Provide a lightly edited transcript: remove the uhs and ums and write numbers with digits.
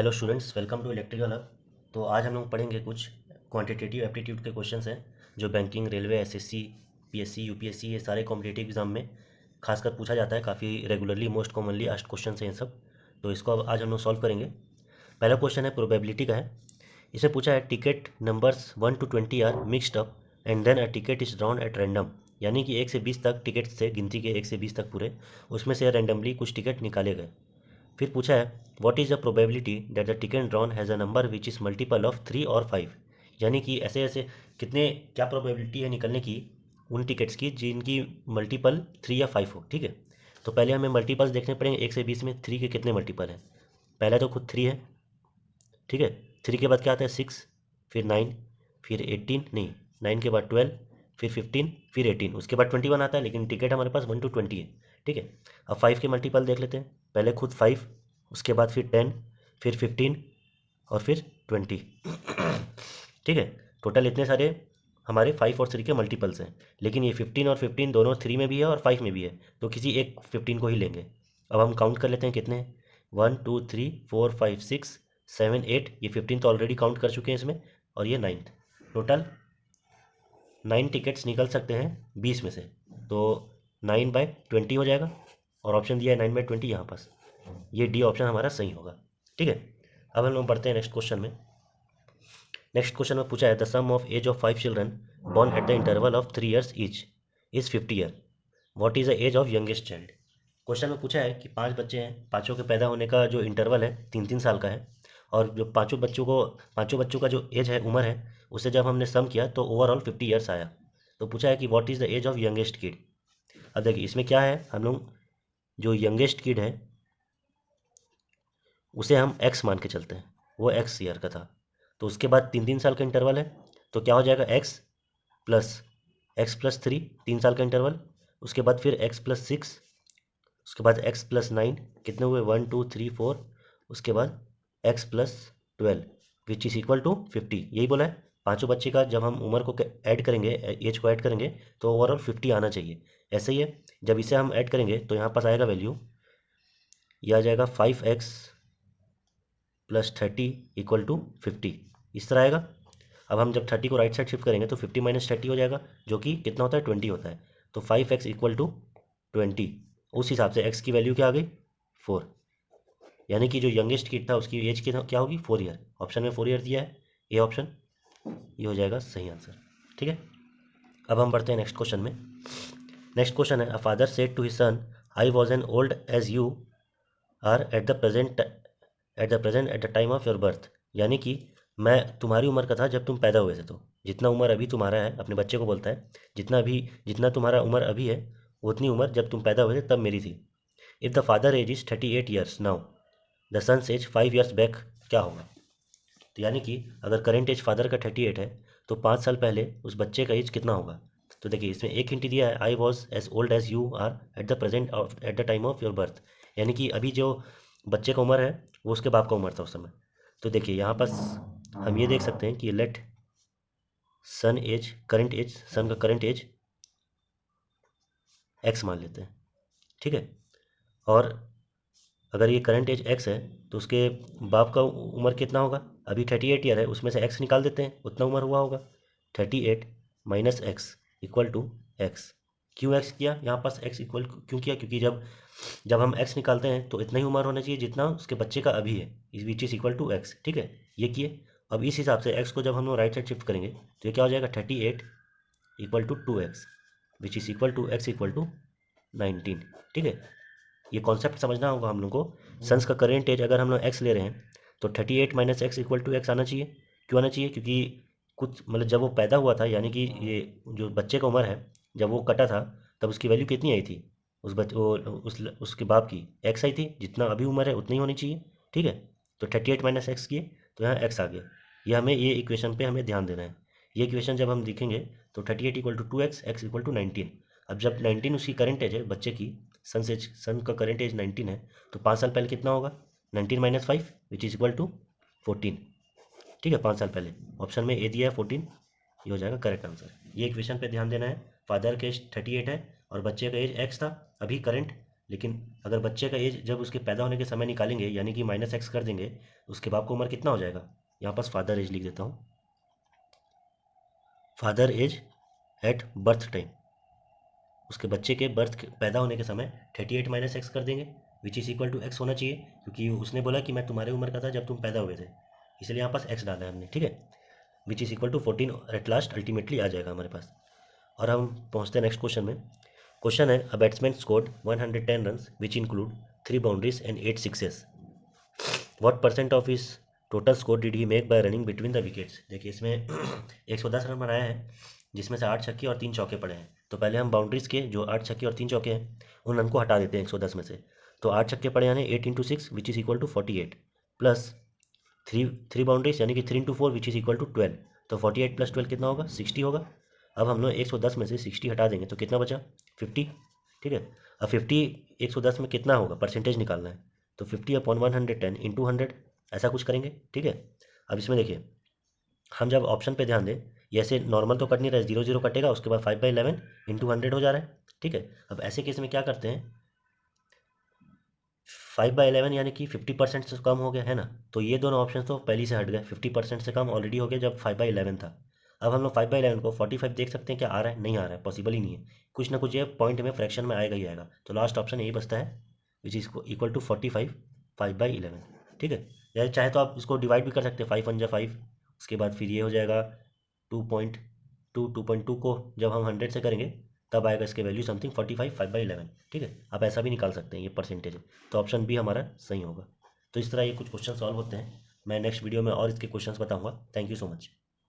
Hello students, welcome to electrical hub. तो आज हम लोग पढ़ेंगे कुछ क्वांटिटेटिव एप्टीट्यूड के क्वेश्चंस हैं जो banking, railway, SSC, PSC, UPSC ये सारे कॉम्पिटिटिव एग्जाम में खासकर पूछा जाता है। काफ़ी regularly most commonly asked question हैं ये सब। तो इसको अब आज हम लोग सॉल्व करेंगे। पहला क्वेश्चन है प्रोबेबिलिटी का है। इसमें पूछा है ticket numbers 1 to 20 are mixed up and then a ticket is drawn at random. यानी कि 1 से 20 तक टिकट से, गिनती के 1 से 20 तक पूरे, उसमें से रैंडमली कुछ टिकट निकाले गए। फिर पूछा है what is the probability that the ticket drawn has a number which is multiple of 3 और 5। यानी कि ऐसे ऐसे कितने, क्या प्रोबेबिलिटी है निकलने की उन टिकट्स की जिनकी मल्टीपल 3 या 5 हो। ठीक है, तो पहले हमें मल्टीपल्स देखने पड़ेंगे। 1 से 20 में 3 के कितने मल्टीपल हैं। पहले तो खुद 3 है। ठीक है, 3 के बाद क्या आता है 6, फिर 9, फिर 18, नहीं 9 के बाद 12, फिर 15, फिर 18, उसके बाद 21 आता है। लेकिन टिकट हमारे पास 1 to 20 है। ठीक है, अब 5 के मल्टीपल देख लेते हैं। पहले खुद 5, उसके बाद फिर 10, फिर 15 और फिर 20। ठीक है, टोटल इतने सारे हमारे 5 और 3 के मल्टीपल्स हैं। लेकिन ये 15 और 15 दोनों 3 में भी है और 5 में भी है, तो किसी एक 15 को ही लेंगे। अब हम काउंट कर लेते हैं कितने हैं। 1 2 3 4 5 6 7 8, ये 15 तो ऑलरेडी काउंट कर चुके हैं इसमें, और ये 9th। टोटल 9 टिकट्स निकल सकते हैं 20 में से। तो 9/20 हो जाएगा, और ऑप्शन दिया है 9/20 यहाँ पास। ये डी ऑप्शन हमारा सही होगा। ठीक है, अब हम लोग बढ़ते हैं नेक्स्ट क्वेश्चन में। नेक्स्ट क्वेश्चन में पूछा है the sum of age of 5 children born at the interval of 3 years each is 50 year. What is the age of youngest child. Question में पूछा है कि 5 बच्चे हैं, पांचों के पैदा होने का जो इंटरवल है 3-3 साल का है, और जो पांचों बच्चों का जो एज है, उम्र है, उसे जब हमने सम किया तो ओवरऑल 50 ईयर्स आया। तो पूछा है कि what is the age of youngest kid. अब देखिए इसमें क्या है, हम लोग जो यंगेस्ट किड है उसे हम एक्स मान के चलते हैं, वो एक्स ईयर का था। तो उसके बाद 3-3 साल का इंटरवल है, तो क्या हो जाएगा एक्स प्लस 3, 3 साल का इंटरवल। उसके बाद फिर x+6, उसके बाद x+9, कितने हुए 1 2 3 4। उसके बाद x+12 which is equal to 50। यही बोला है, पांचों बच्चे का जब हम उम्र को ऐड करेंगे, एज को ऐड करेंगे, तो ओवरऑल 50 आना चाहिए। ऐसे ही है, जब इसे हम ऐड करेंगे तो यहाँ पास आएगा वैल्यू, यह आ जाएगा 5x+30 इक्वल टू 50, इस तरह आएगा। अब हम जब 30 को राइट साइड शिफ्ट करेंगे तो 50 - 30 हो जाएगा, जो कि कितना होता है 20 होता है। तो 5x इक्वल टू 20। उस हिसाब से x की वैल्यू क्या आ गई 4। यानी कि जो यंगेस्ट किड था उसकी एज क्या होगी 4 ईयर। ऑप्शन में 4 ईयर दिया है, ये ऑप्शन ये हो जाएगा सही आंसर। ठीक है, अब हम बढ़ते हैं नेक्स्ट क्वेश्चन में। नेक्स्ट क्वेश्चन है a father said to his son I was an old as you are at the time of your birth. यानी कि मैं तुम्हारी उम्र का था जब तुम पैदा हुए थे। तो जितना उम्र अभी तुम्हारा है, अपने बच्चे को बोलता है, जितना तुम्हारा उम्र अभी है, उतनी उम्र जब तुम पैदा हुए थे तब मेरी थी। If the father age is 38 years now, the son's age 5 years back, क्या होगा। तो यानी कि अगर करेंट एज फादर का 38 है, तो 5 साल पहले उस बच्चे का एज कितना होगा। तो देखिए इसमें एक हिंट दिया है, I was as old as you are at the time of your birth. यानी कि अभी जो बच्चे का उम्र है वो उसके बाप का उम्र था उस समय। तो देखिए यहाँ पर हम ये देख सकते हैं कि लेट सन का करेंट एज एक्स मान लेते हैं। ठीक है, और अगर ये करंट एज एक्स है तो उसके बाप का उम्र कितना होगा। अभी 38 ईयर है, उसमें से एक्स निकाल देते हैं, उतना उम्र हुआ होगा। 38 minus X equal to X. क्यों एक्स किया यहाँ पास, एक्स इक्वल क्यों किया, क्योंकि जब हम एक्स निकालते हैं तो इतना ही उम्र होना चाहिए जितना उसके बच्चे का अभी है, which is equal to X. ठीक है, ये किए। अब इस हिसाब से एक्स को जब हम लोग राइट साइड शिफ्ट करेंगे तो ये क्या हो जाएगा 38 equal to 2x which is equal to X equal to 19। ठीक है, ये कॉन्सेप्ट समझना होगा हम लोग को। सन्स का करेंट एज अगर हम लोग एक्स ले रहे हैं तो 38 minus X equal to X आना चाहिए। क्यों आना चाहिए, क्योंकि कुछ मतलब जब वो पैदा हुआ था, यानी कि ये जो बच्चे का उम्र है जब वो कटा था, तब उसकी वैल्यू कितनी आई थी, उस बच वो उसके बाप की एक्स आई थी, जितना अभी उम्र है उतनी होनी चाहिए। ठीक है, तो 38 माइनस एक्स किए तो यहाँ एक्स आ गया। ये हमें ये इक्वेशन पे हमें ध्यान देना है। ये इक्वेशन जब हम लिखेंगे तो 38 equal to 2x, X equal to 19। अब जब 19 उसकी करंट एज है बच्चे की, सन का करंट एज 19 है, तो 5 साल पहले कितना होगा 19 minus 5 which is equal to 14। ठीक है, 5 साल पहले ऑप्शन में ए दिया है 14, ये हो जाएगा करेक्ट आंसर। ये इक्वेशन पे ध्यान देना है। फादर का एज 38 है और बच्चे का एज एक्स था अभी करंट, लेकिन अगर बच्चे का एज जब उसके पैदा होने के समय निकालेंगे यानी कि -x कर देंगे, उसके बाप को उम्र कितना हो जाएगा? यहाँ पास फादर एज लिख देता हूँ, father age at birth time, उसके बच्चे के पैदा होने के समय 38 - x कर देंगे, which is equal to x होना चाहिए, क्योंकि उसने बोला कि मैं तुम्हारे उम्र का था जब तुम पैदा हुए थे, इसलिए यहाँ पास x डाला है हमने, ठीक है। Which is equal to 14 at last ultimately आ जाएगा हमारे पास। और हम पहुँचते हैं नेक्स्ट क्वेश्चन में। क्वेश्चन है, a batsman scored 110 run which include 3 boundaries and 8 sixes, what percent of his total score did he make bye running between the wickets. देखिए इसमें 110 रन बनाया है, जिसमें से 8 छक्के और 3 चौके पड़े हैं। तो पहले हम बाउंड्रीज के जो 8 छक्के और 3 चौके हैं उन रन को हटा देते हैं 110 में से। तो 8 छक्के पड़े यानी 8 × 6 which is equal to 48, plus three boundaries यानी कि 3 × 4 विच इज़ इक्वल टू 12। तो 48 + 12 कितना होगा? 60 होगा। अब हम लोग 110 में से 60 हटा देंगे तो कितना बचा? 50, ठीक है। अब 50 110 में कितना होगा, परसेंटेज निकालना है, तो 50/110 × 100 ऐसा कुछ करेंगे, ठीक है। अब इसमें देखिए, हम जब ऑप्शन पे ध्यान दें, ये ऐसे नॉर्मल तो कट नहीं रहा है, 0 0 कटेगा, उसके बाद 5/11 × 100 हो जा रहा है, ठीक है। अब ऐसे केस में क्या करते हैं, 5/11 यानी कि 50% से कम हो गया है ना, तो ये दोनों ऑप्शन तो पहले से हट गए, 50% से कम ऑलरेडी हो गया जब 5/11 था। अब हम लोग 5/11 को 45 देख सकते हैं, क्या आ रहा है? नहीं आ रहा है, पॉसिबल ही नहीं है, कुछ ना कुछ ये पॉइंट में फ्रैक्शन में आएगा ही आएगा। तो लास्ट ऑप्शन यही बचता है, विच इज इक्वल टू 45 5/11, ठीक है। या चाहे तो आप इसको डिवाइड भी कर सकते हैं, 5 1 जा 5, उसके बाद फिर ये हो जाएगा 2.2 को जब हम 100 से करेंगे तब आएगा इसके वैल्यू समथिंग 45 5/11, ठीक है। आप ऐसा भी निकाल सकते हैं, ये परसेंटेज है, तो ऑप्शन बी हमारा सही होगा। तो इस तरह ये कुछ क्वेश्चन सॉल्व होते हैं। मैं नेक्स्ट वीडियो में और इसके क्वेश्चंस बताऊंगा। Thank you so much.